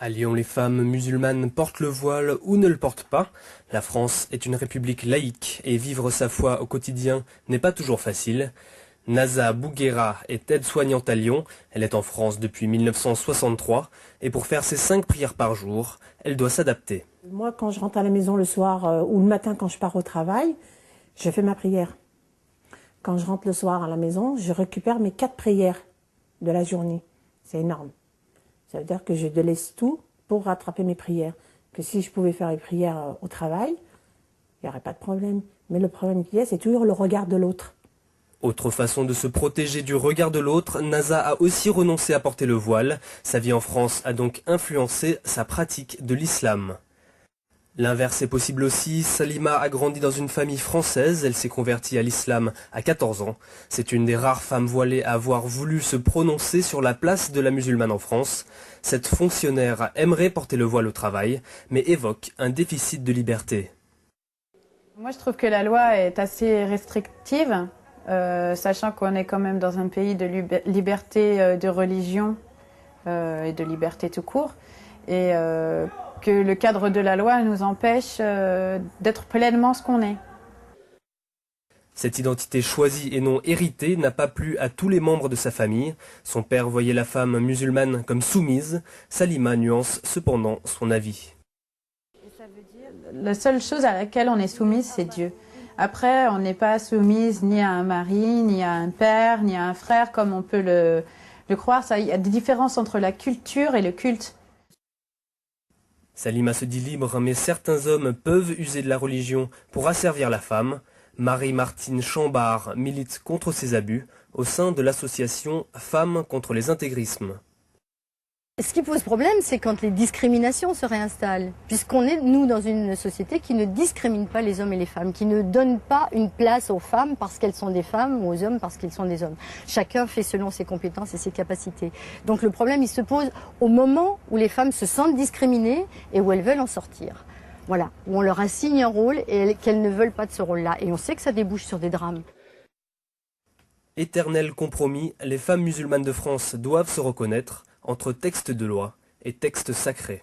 À Lyon, les femmes musulmanes portent le voile ou ne le portent pas. La France est une république laïque et vivre sa foi au quotidien n'est pas toujours facile. Naza Bouguera est aide-soignante à Lyon. Elle est en France depuis 1963 et pour faire ses 5 prières par jour, elle doit s'adapter. Moi, quand je rentre à la maison le soir ou le matin quand je pars au travail, je fais ma prière. Quand je rentre le soir à la maison, je récupère mes 4 prières de la journée. C'est énorme. Ça veut dire que je délaisse tout pour rattraper mes prières. Que si je pouvais faire les prières au travail, il n'y aurait pas de problème. Mais le problème qu'il y a, c'est toujours le regard de l'autre. Autre façon de se protéger du regard de l'autre, Naza a aussi renoncé à porter le voile. Sa vie en France a donc influencé sa pratique de l'islam. L'inverse est possible aussi. Salima a grandi dans une famille française. Elle s'est convertie à l'islam à 14 ans. C'est une des rares femmes voilées à avoir voulu se prononcer sur la place de la musulmane en France. Cette fonctionnaire aimerait porter le voile au travail, mais évoque un déficit de liberté. Moi, je trouve que la loi est assez restrictive, sachant qu'on est quand même dans un pays de liberté de religion et de liberté tout court. Et que le cadre de la loi nous empêche d'être pleinement ce qu'on est. Cette identité choisie et non héritée n'a pas plu à tous les membres de sa famille. Son père voyait la femme musulmane comme soumise. Salima nuance cependant son avis. La seule chose à laquelle on est soumise, c'est Dieu. Après, on n'est pas soumise ni à un mari, ni à un père, ni à un frère, comme on peut le croire. Il y a des différences entre la culture et le culte. Salima se dit libre, mais certains hommes peuvent user de la religion pour asservir la femme. Marie-Martine Chambard milite contre ces abus au sein de l'association Femmes contre les intégrismes. Ce qui pose problème, c'est quand les discriminations se réinstallent, puisqu'on est, nous, dans une société qui ne discrimine pas les hommes et les femmes, qui ne donne pas une place aux femmes parce qu'elles sont des femmes ou aux hommes parce qu'ils sont des hommes. Chacun fait selon ses compétences et ses capacités. Donc le problème, il se pose au moment où les femmes se sentent discriminées et où elles veulent en sortir. Voilà, où on leur assigne un rôle et qu'elles ne veulent pas de ce rôle-là. Et on sait que ça débouche sur des drames. Éternel compromis, les femmes musulmanes de France doivent se reconnaître entre texte de loi et texte sacré.